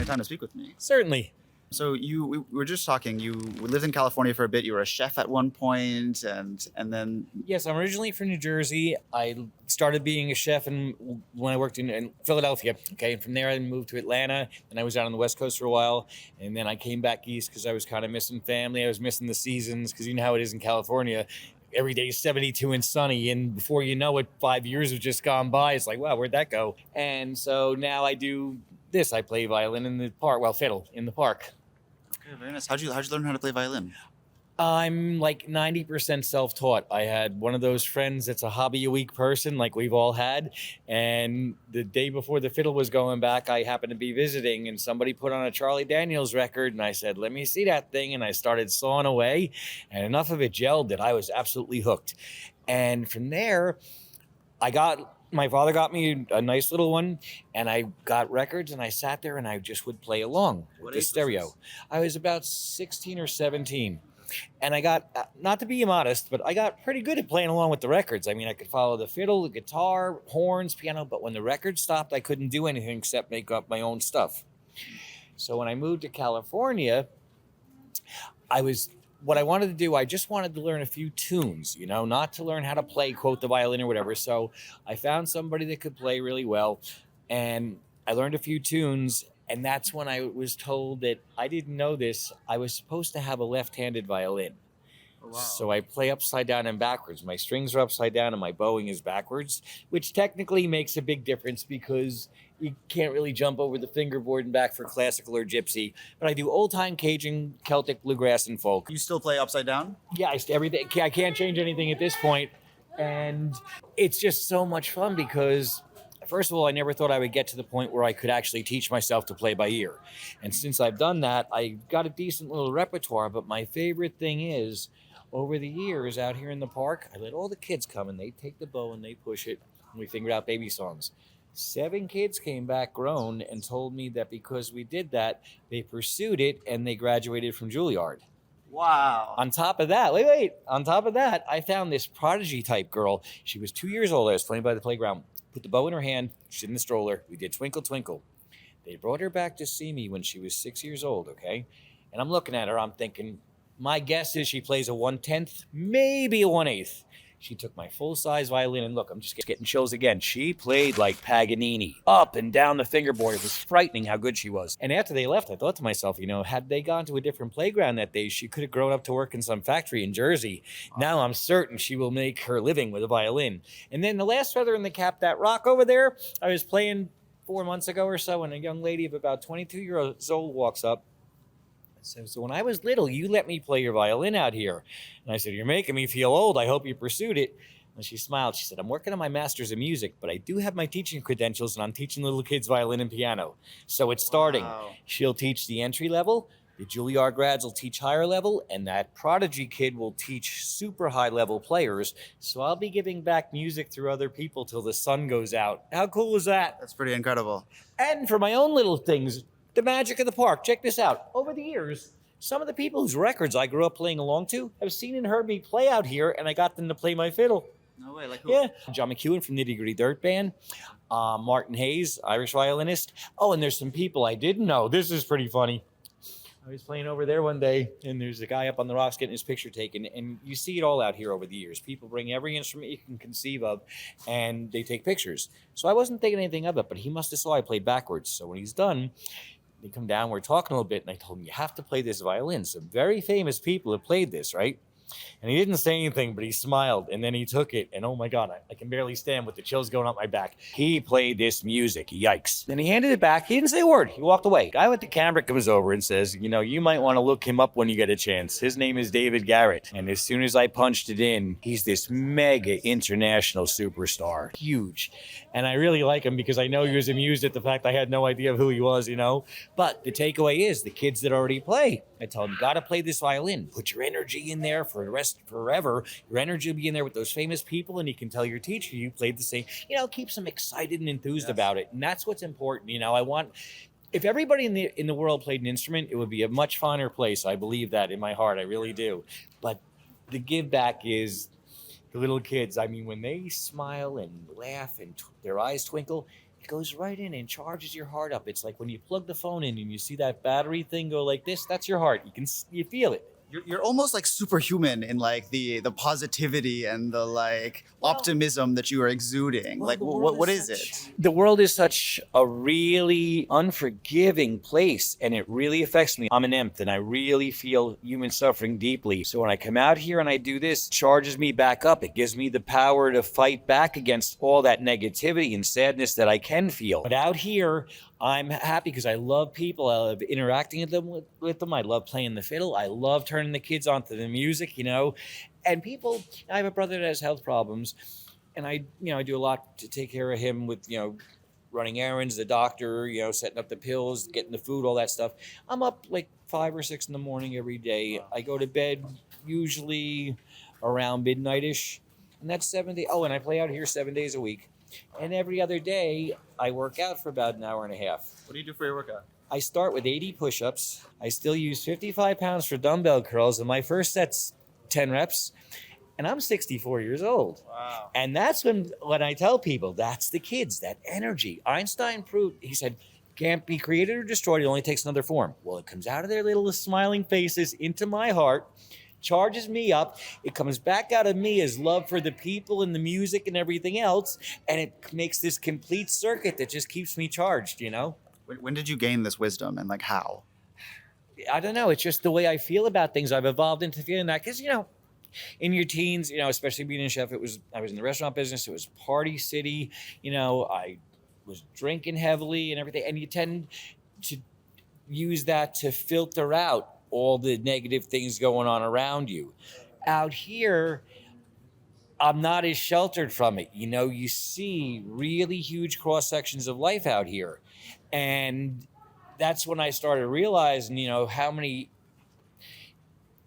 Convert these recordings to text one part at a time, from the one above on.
the time to speak with me. Certainly. So we were just talking. You lived in California for a bit. You were a chef at one point, and then Yes, I'm originally from New Jersey. I started being a chef when I worked in Philadelphia. Okay, and from there I moved to Atlanta, and I was out on the West Coast for a while, and then I came back east because I was kind of missing family. I was missing the seasons because you know how it is in California. Every day is 72 and sunny, and before you know it, 5 years have just gone by. It's like, wow, where'd that go? And so now I do this. I play violin in the park, fiddle in the park. Okay, very nice. How'd you learn how to play violin? I'm like 90% self-taught. I had one of those friends that's a hobby a week person, like we've all had. And the day before the fiddle was going back, I happened to be visiting, and somebody put on a Charlie Daniels record, and I said, let me see that thing. And I started sawing away, and enough of it gelled that I was absolutely hooked. And from there, my father got me a nice little one, and I got records, and I sat there and I just would play along with the stereo. I was about 16 or 17. And I got, not to be immodest, but I got pretty good at playing along with the records. I mean, I could follow the fiddle, the guitar, horns, piano, but when the record stopped, I couldn't do anything except make up my own stuff. So when I moved to California, what I wanted to do, I just wanted to learn a few tunes, not to learn how to play, quote, the violin or whatever. So I found somebody that could play really well, and I learned a few tunes. And that's when I was told that I didn't know this. I was supposed to have a left-handed violin. Oh, wow. So I play upside down and backwards. My strings are upside down and my bowing is backwards, which technically makes a big difference because you can't really jump over the fingerboard and back for classical or gypsy. But I do old-time Cajun, Celtic, bluegrass, and folk. You still play upside down? Yeah, everything. I can't change anything at this point. And it's just so much fun because, first of all, I never thought I would get to the point where I could actually teach myself to play by ear. And since I've done that, I got a decent little repertoire. But my favorite thing is, over the years out here in the park, I let all the kids come and they take the bow and they push it, and we figured out baby songs. 7 kids came back grown and told me that because we did that, they pursued it and they graduated from Juilliard. Wow. On top of that, I found this prodigy type girl. She was 2 years old. I was playing by the playground. Put the bow in her hand. She's in the stroller. We did Twinkle Twinkle. They brought her back to see me when she was 6 years old, okay? And I'm looking at her. I'm thinking, my guess is she plays a 1/10, maybe a 1/8. She took my full-size violin, and look, I'm just getting chills again. She played like Paganini, up and down the fingerboard. It was frightening how good she was. And after they left, I thought to myself, had they gone to a different playground that day, she could have grown up to work in some factory in Jersey. Now I'm certain she will make her living with a violin. And then the last feather in the cap, that rock over there, I was playing 4 months ago or so, and a young lady of about 22 years old walks up. So when I was little, you let me play your violin out here. And I said, you're making me feel old. I hope you pursued it. And she smiled. She said, I'm working on my master's in music, but I do have my teaching credentials, and I'm teaching little kids violin and piano. So it's starting. Wow. She'll teach the entry level. The Juilliard grads will teach higher level, and that prodigy kid will teach super high level players. So I'll be giving back music through other people till the sun goes out. How cool is that? That's pretty incredible. And for my own little things, the magic of the park. Check this out. Over the years, some of the people whose records I grew up playing along to have seen and heard me play out here, and I got them to play my fiddle. No way, like who? Yeah. John McEwen from Nitty Gritty Dirt Band. Martin Hayes, Irish violinist. Oh, and there's some people I didn't know. This is pretty funny. I was playing over there one day, and there's a guy up on the rocks getting his picture taken, and you see it all out here over the years. People bring every instrument you can conceive of, and they take pictures. So I wasn't thinking anything of it, but he must have saw I played backwards. So when he's done, they come down, we're talking a little bit, and I told him, you have to play this violin. Some very famous people have played this, right? And he didn't say anything, but he smiled, and then he took it, and oh my God, I can barely stand with the chills going up my back. He played this music, yikes. Then he handed it back. He didn't say a word. He walked away. Guy with the camera comes over and says, you might want to look him up when you get a chance. His name is David Garrett, and as soon as I punched it in, he's this mega international superstar, huge. And I really like him because I know he was amused at the fact I had no idea of who he was, But the takeaway is the kids that already play, I tell them, you got to play this violin. Put your energy in there for the rest forever. Your energy will be in there with those famous people, and you can tell your teacher you played the same. Keeps them excited and enthused about it. And that's what's important. I want, if everybody in the world played an instrument, it would be a much finer place. I believe that in my heart. I really do. But the give back is the little kids. I mean, when they smile and laugh and their eyes twinkle, it goes right in and charges your heart up. It's like when you plug the phone in and you see that battery thing go like this, that's your heart. You feel it. You're almost like superhuman in like the positivity and the like optimism that you are exuding. Like what is it? The world is such a really unforgiving place, and it really affects me. I'm an empath, and I really feel human suffering deeply. So when I come out here and I do this, it charges me back up. It gives me the power to fight back against all that negativity and sadness that I can feel. But out here, I'm happy because I love people. I love interacting with them. I love playing the fiddle. I love turning the kids onto the music, And people, I have a brother that has health problems, and I do a lot to take care of him with, running errands, the doctor, setting up the pills, getting the food, all that stuff. I'm up like 5 or 6 in the morning every day. I go to bed usually around midnight-ish, and that's 7 days. Oh, and I play out here 7 days a week. And every other day, I work out for about an hour and a half. What do you do for your workout? I start with 80 push-ups. I still use 55 pounds for dumbbell curls, and my first set's 10 reps. And I'm 64 years old. Wow. And that's when I tell people, that's the kids, that energy. Einstein proved, he said, can't be created or destroyed. It only takes another form. Well, it comes out of their little smiling faces into my heart, charges me up. It comes back out of me as love for the people and the music and everything else. And it makes this complete circuit that just keeps me charged, When did you gain this wisdom and like how? I don't know. It's just the way I feel about things. I've evolved into feeling that because, in your teens, especially being a chef, I was in the restaurant business. It was party city. I was drinking heavily and everything. And you tend to use that to filter out all the negative things going on around you. Out here, I'm not as sheltered from it. You see really huge cross sections of life out here. And that's when I started realizing, how many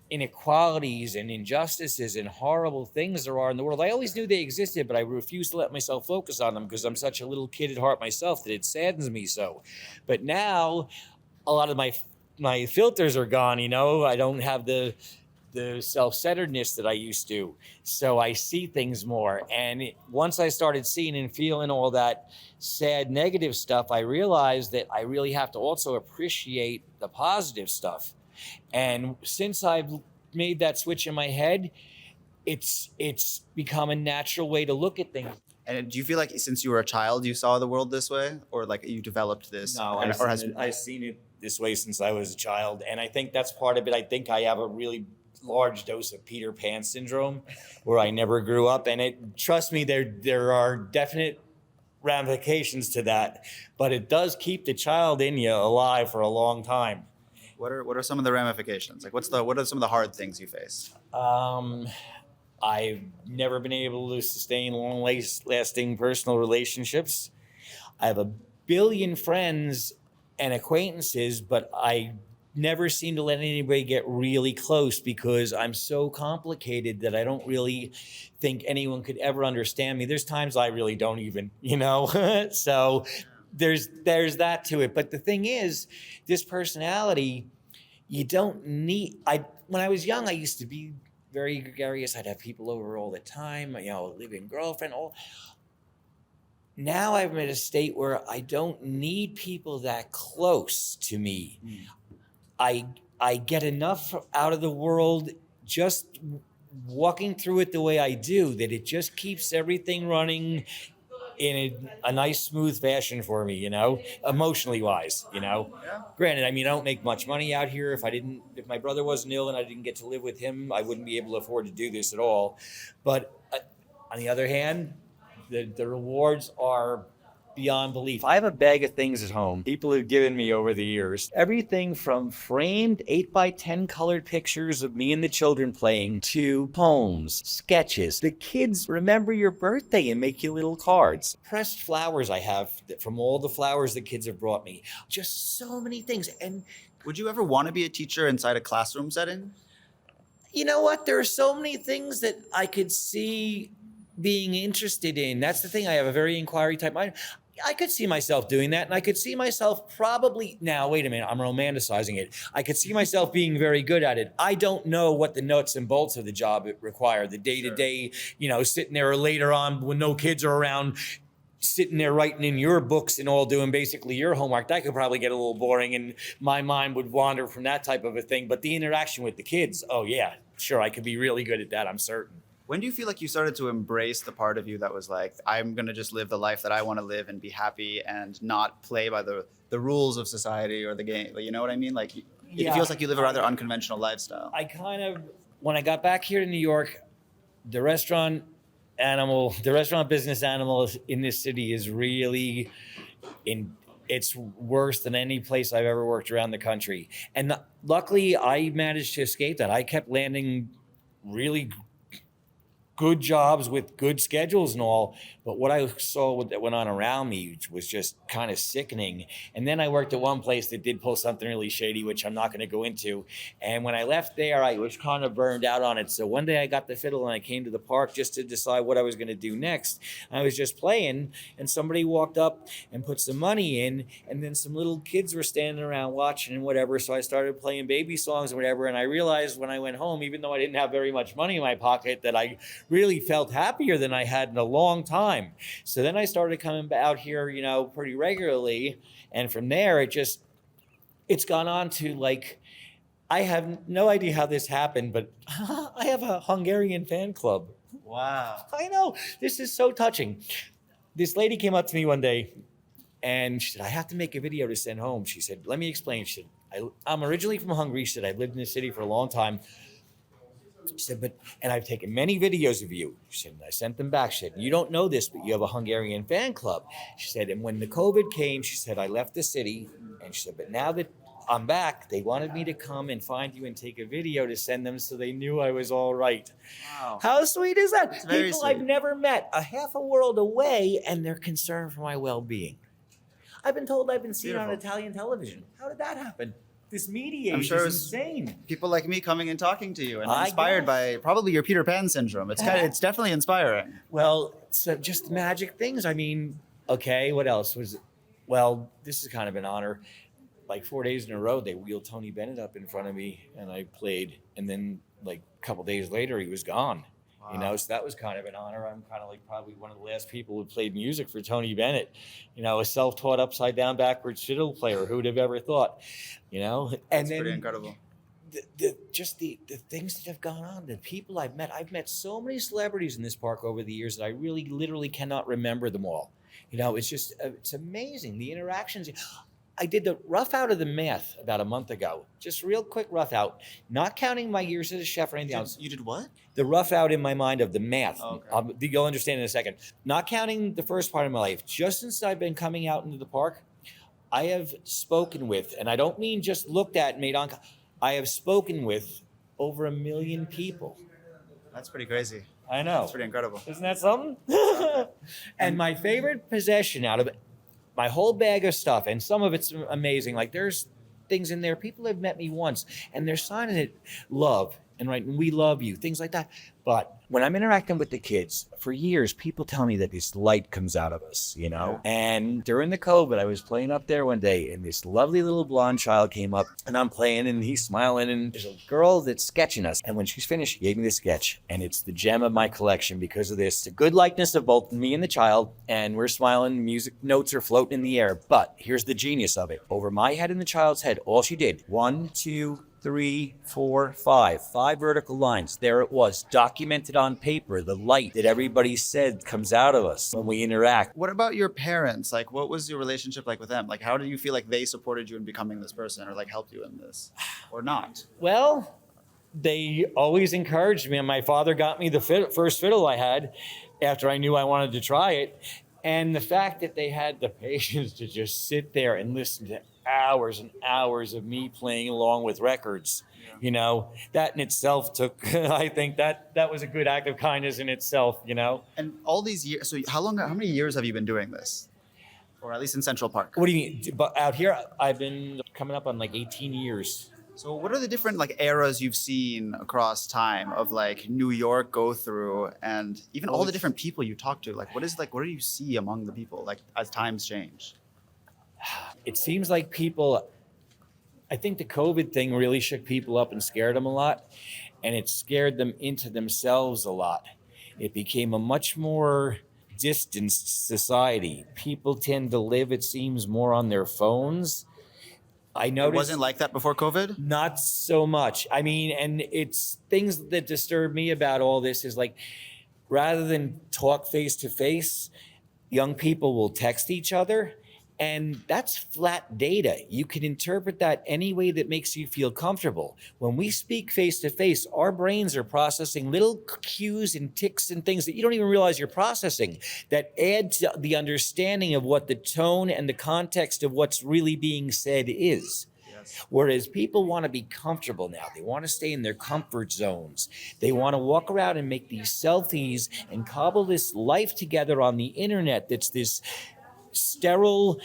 inequalities and injustices and horrible things there are in the world. I always knew they existed, but I refused to let myself focus on them because I'm such a little kid at heart myself that it saddens me so. But now, a lot of my filters are gone, I don't have the self-centeredness that I used to. So I see things more. And once I started seeing and feeling all that sad, negative stuff, I realized that I really have to also appreciate the positive stuff. And since I've made that switch in my head, it's become a natural way to look at things. And do you feel like since you were a child, you saw the world this way, or like you developed this? No, I've seen it this way since I was a child, and I think that's part of it. I think I have a really large dose of Peter Pan syndrome, where I never grew up, and trust me, there are definite ramifications to that, but it does keep the child in you alive for a long time. What are some of the ramifications? Like what are some of the hard things you face? I've never been able to sustain long-lasting personal relationships. I have a billion friends and acquaintances, but I never seem to let anybody get really close because I'm so complicated that I don't really think anyone could ever understand me. There's times I really don't even, So there's that to it. But the thing is, this personality, you don't need. When I was young, I used to be very gregarious. I'd have people over all the time, live-in girlfriend, all. Now I'm at a state where I don't need people that close to me. I get enough out of the world just walking through it the way I do that it just keeps everything running in a nice, smooth fashion for me, emotionally wise, Yeah. Granted, I don't make much money out here. If my brother wasn't ill and I didn't get to live with him, I wouldn't be able to afford to do this at all. But on the other hand, the rewards are beyond belief. I have a bag of things at home people have given me over the years. Everything from framed 8x10 colored pictures of me and the children playing to poems, sketches. The kids remember your birthday and make you little cards. Pressed flowers I have from all the flowers the kids have brought me. Just so many things. And Would you ever want to be a teacher inside a classroom setting? you know what? There are so many things that I could see being interested in. That's the thing. I have a very inquiry type mind. I could see myself doing that, and I could see myself probably, now, wait a minute, I'm romanticizing it. I could see myself being very good at it. I don't know what the nuts and bolts of the job require, the day-to-day, sitting there later on when no kids are around, sitting there writing in your books and all doing basically your homework, that could probably get a little boring and my mind would wander from that type of a thing. But the interaction with the kids, oh yeah, sure, I could be really good at that, I'm certain. When do you feel like you started to embrace the part of you that was like, I'm going to just live the life that I want to live and be happy and not play by the rules of society or the game? You know what I mean? Like, it feels like you live a rather unconventional lifestyle. I kind of, when I got back here to New York, the restaurant business animal in this city is really it's worse than any place I've ever worked around the country. And luckily I managed to escape that. I kept landing really good jobs with good schedules and all, but what I saw that went on around me was just kind of sickening. And then I worked at one place that did pull something really shady, which I'm not going to go into. And when I left there, I was kind of burned out on it. So one day I got the fiddle and I came to the park just to decide what I was going to do next. I was just playing and somebody walked up and put some money in, and then some little kids were standing around watching and whatever. So I started playing baby songs and whatever. And I realized when I went home, even though I didn't have very much money in my pocket, that I really felt happier than I had in a long time. So then I started coming out here, you know, pretty regularly. And from there, it's gone on to like, I have no idea how this happened, but I have a Hungarian fan club. Wow. I know, this is so touching. This lady came up to me one day and she said, I have to make a video to send home. She said, let me explain. She said, I'm originally from Hungary. She said, I've lived in the city for a long time. She said, and I've taken many videos of you. She said, and I sent them back. She said, you don't know this, but you have a Hungarian fan club. She said, and when the COVID came, she said, I left the city. And she said, but now that I'm back, they wanted me to come and find you and take a video to send them so they knew I was all right. Wow. How sweet is that? It's very People sweet. I've never met, a half a world away, and they're concerned for my well-being. I've been told I've been seen on Beautiful. Italian television. How did that happen? This media I'm age sure is insane. People like me coming and talking to you and I inspired guess. by probably your Peter Pan syndrome. It's definitely inspiring. Well, so just magic things. I mean, okay, what else was it? Well, this is kind of an honor. Like 4 days in a row, they wheeled Tony Bennett up in front of me and I played. And then like a couple days later, he was gone. Wow. You know, so that was kind of an honor. I'm kind of like probably one of the last people who played music for Tony Bennett. You know, a self-taught upside down backwards fiddle player. Who would have ever thought? You know, and That's then pretty incredible. the things that have gone on, the people I've met so many celebrities in this park over the years that I really literally cannot remember them all. You know, it's just, it's amazing. The interactions. I did the rough out of the math about a month ago. Just real quick rough out, not counting my years as a chef or anything else. You did what? The rough out in my mind of the math. Okay. You'll understand in a second. Not counting the first part of my life. Just since I've been coming out into the park, I have spoken with, and I don't mean just looked at and made on, I have spoken with over 1 million people. That's pretty crazy. I know. That's pretty incredible. Isn't that something? And my favorite possession out of my whole bag of stuff, and some of it's amazing. Like there's things in there. People have met me once and they're signing it love and right, and we love you, things like that. But when I'm interacting with the kids, for years, people tell me that this light comes out of us, you know? And during the COVID, I was playing up there one day and this lovely little blonde child came up and I'm playing and he's smiling and there's a girl that's sketching us. And when she's finished, she gave me the sketch and it's the gem of my collection because of this. A good likeness of both me and the child, and we're smiling, music notes are floating in the air. But here's the genius of it. Over my head and the child's head, all she did, 1, 2, 3, 4, 5 vertical lines. There it was, documented on paper, the light that everybody said comes out of us when we interact. What about your parents? Like, what was your relationship like with them? Like, how do you feel like they supported you in becoming this person or like helped you in this or not? Well, they always encouraged me, and my father got me the first fiddle I had after I knew I wanted to try it. And the fact that they had the patience to just sit there and listen to hours and hours of me playing along with records, you know, that in itself took, I think that was a good act of kindness in itself, you know. And all these years, so how many years have you been doing this? Or at least in Central Park? What do you mean? But out here, I've been coming up on like 18 years. So what are the different like eras you've seen across time of like New York go through, and even all the different people you talk to? Like, what do you see among the people like as times change? It seems like people, I think the COVID thing really shook people up and scared them a lot, and it scared them into themselves a lot. It became a much more distanced society. People tend to live, it seems, more on their phones. I noticed It wasn't like that before COVID? not so much. I mean, and it's things that disturb me about all this is like, rather than talk face to face, young people will text each other. And that's flat data. You can interpret that any way that makes you feel comfortable. When we speak face to face, our brains are processing little cues and ticks and things that you don't even realize you're processing that add to the understanding of what the tone and the context of what's really being said is. Whereas people want to be comfortable now. They want to stay in their comfort zones. They want to walk around and make these selfies and cobble this life together on the internet that's this sterile,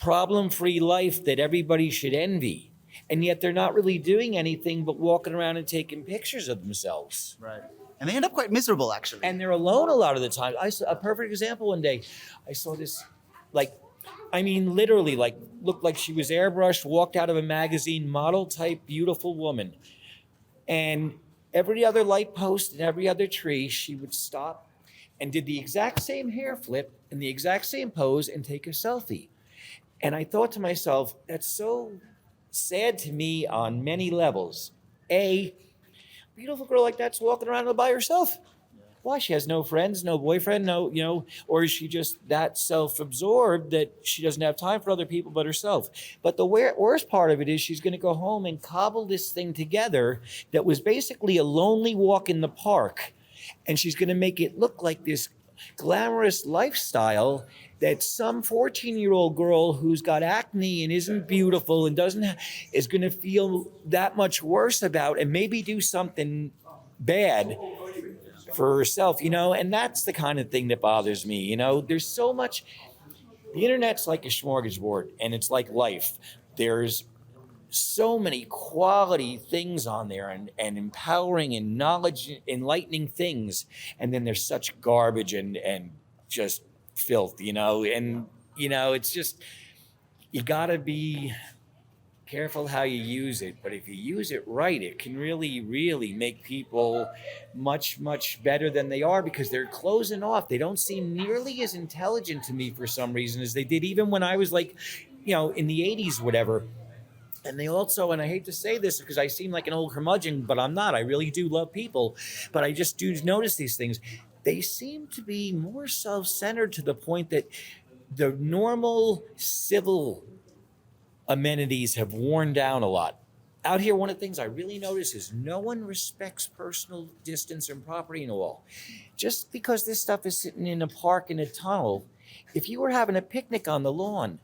problem-free life that everybody should envy. And yet they're not really doing anything but walking around and taking pictures of themselves. Right. And they end up quite miserable, actually. And they're alone a lot of the time. I saw a perfect example one day. I saw this, literally, looked like she was airbrushed, walked out of a magazine, model-type, beautiful woman. And every other light post and every other tree, she would stop and did the exact same hair flip in the exact same pose and take a selfie. And I thought to myself, that's so sad to me on many levels. A beautiful girl like that's walking around by herself. Why? She has no friends, no boyfriend, or is she just that self-absorbed that she doesn't have time for other people but herself? But the worst part of it is she's going to go home and cobble this thing together that was basically a lonely walk in the park. And she's going to make it look like this glamorous lifestyle that some 14-year-old girl who's got acne and isn't beautiful and is going to feel that much worse about and maybe do something bad for herself, and that's the kind of thing that bothers me. There's so much. The internet's like a smorgasbord, and it's like life. There's so many quality things on there and empowering and knowledge enlightening things, and then there's such garbage and just filth, and it's just, you gotta be careful how you use it, but if you use it right, it can really make people much better than they are, because they're closing off. They don't seem nearly as intelligent to me for some reason as they did even when I was in the 80s, whatever. And they also, and I hate to say this because I seem like an old curmudgeon, but I'm not. I really do love people, but I just do notice these things. They seem to be more self-centered to the point that the normal civil amenities have worn down a lot. Out here, one of the things I really notice is no one respects personal distance and property and all. Just because this stuff is sitting in a park in a tunnel, if you were having a picnic on the lawn,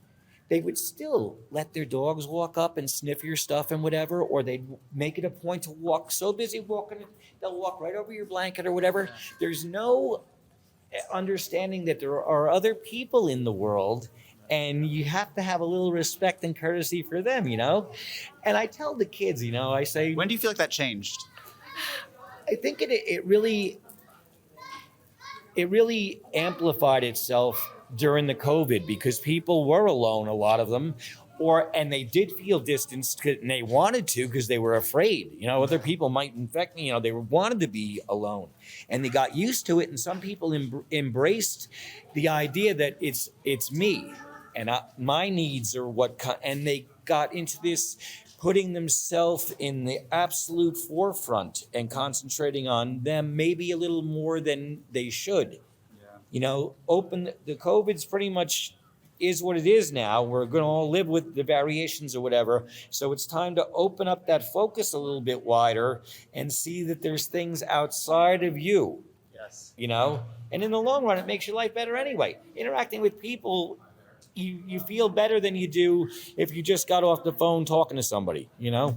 they would still let their dogs walk up and sniff your stuff and whatever, or they'd make it a point to walk, so busy walking, they'll walk right over your blanket or whatever. There's no understanding that there are other people in the world, and you have to have a little respect and courtesy for them, And I tell the kids, I say... When do you feel like that changed? I think it really amplified itself during the COVID, because people were alone, a lot of them, and they did feel distanced, and they wanted to because they were afraid. Other people might infect me. They wanted to be alone, and they got used to it. And some people embraced the idea that it's me, and my needs are and they got into this putting themselves in the absolute forefront and concentrating on them maybe a little more than they should. The COVID's pretty much is what it is now. We're going to all live with the variations or whatever. So it's time to open up that focus a little bit wider and see that there's things outside of you. Yes. And in the long run, it makes your life better anyway. Interacting with people, you feel better than you do if you just got off the phone talking to somebody, I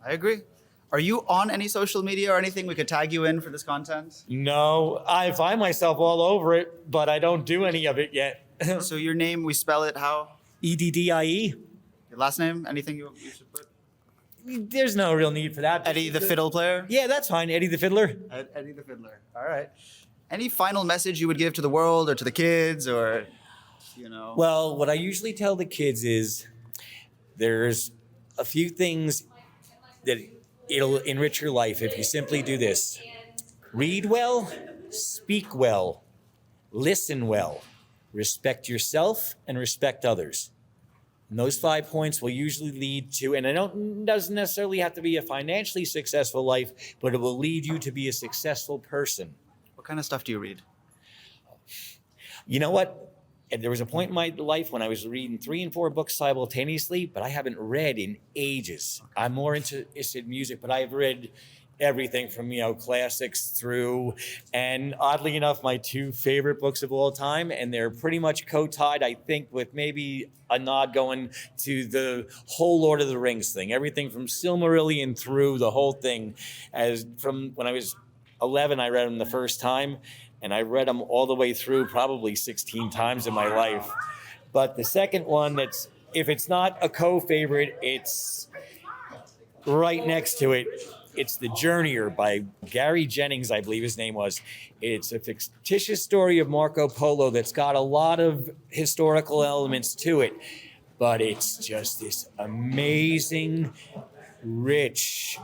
agree. Are you on any social media or anything we could tag you in for this content? No, I find myself all over it, but I don't do any of it yet. So your name, we spell it how? EDDIE. Your last name? Anything you should put? There's no real need for that. Eddie the fiddle player? Yeah, that's fine. Eddie the Fiddler. Eddie the Fiddler. All right. Any final message you would give to the world or to the kids or, Well, what I usually tell the kids is there's a few things that it'll enrich your life if you simply do this. Read well, speak well, listen well, respect yourself, and respect others. And those 5 points will usually lead to, and doesn't necessarily have to be a financially successful life, but it will lead you to be a successful person. What kind of stuff do you read? You know what? And there was a point in my life when I was reading 3 and 4 books simultaneously, but I haven't read in ages. I'm more interested in music, but I've read everything from, classics through, and oddly enough, my 2 favorite books of all time, and they're pretty much co-tied, I think, with maybe a nod going to the whole Lord of the Rings thing, everything from Silmarillion through the whole thing. As from when I was 11, I read them the first time, and I read them all the way through probably 16 times in my life. But the second one, if it's not a co-favorite, it's right next to it. It's The Journeyer by Gary Jennings, I believe his name was. It's a fictitious story of Marco Polo that's got a lot of historical elements to it, but it's just this amazing, rich,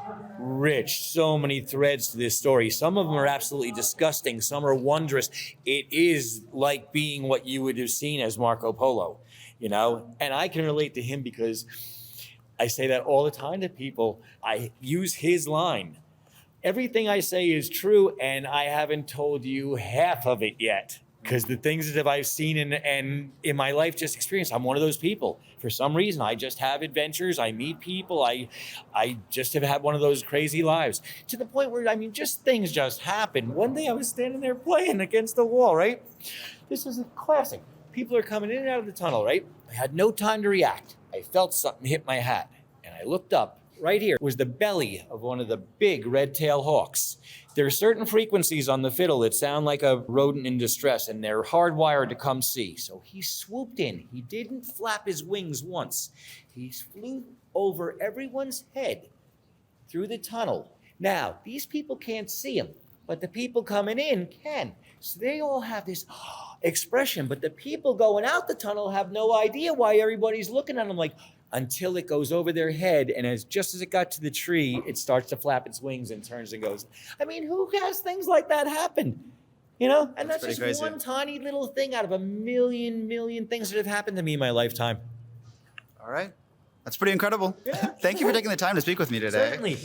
so many threads to this story. Some of them are absolutely disgusting. Some are wondrous. It is like being what you would have seen as Marco Polo, and I can relate to him because I say that all the time to people. I use his line. Everything I say is true, and I haven't told you half of it yet. Because the things that I've seen and in my life just experienced, I'm one of those people. For some reason, I just have adventures. I meet people. I just have had one of those crazy lives. To the point where, just things just happen. One day I was standing there playing against the wall, right? This is a classic. People are coming in and out of the tunnel, right? I had no time to react. I felt something hit my hat, and I looked up. Right here was the belly of one of the big red-tailed hawks. There are certain frequencies on the fiddle that sound like a rodent in distress, and they're hardwired to come see. So he swooped in. He didn't flap his wings once. He flew over everyone's head through the tunnel. Now, these people can't see him, but the people coming in can. So they all have this expression, but the people going out the tunnel have no idea why everybody's looking at them until it goes over their head, and just as it got to the tree, it starts to flap its wings and turns and goes. Who has things like that happen? And that's just crazy. One tiny little thing out of a million things that have happened to me in my lifetime. All right. That's pretty incredible. Yeah. Thank you for taking the time to speak with me today. Certainly.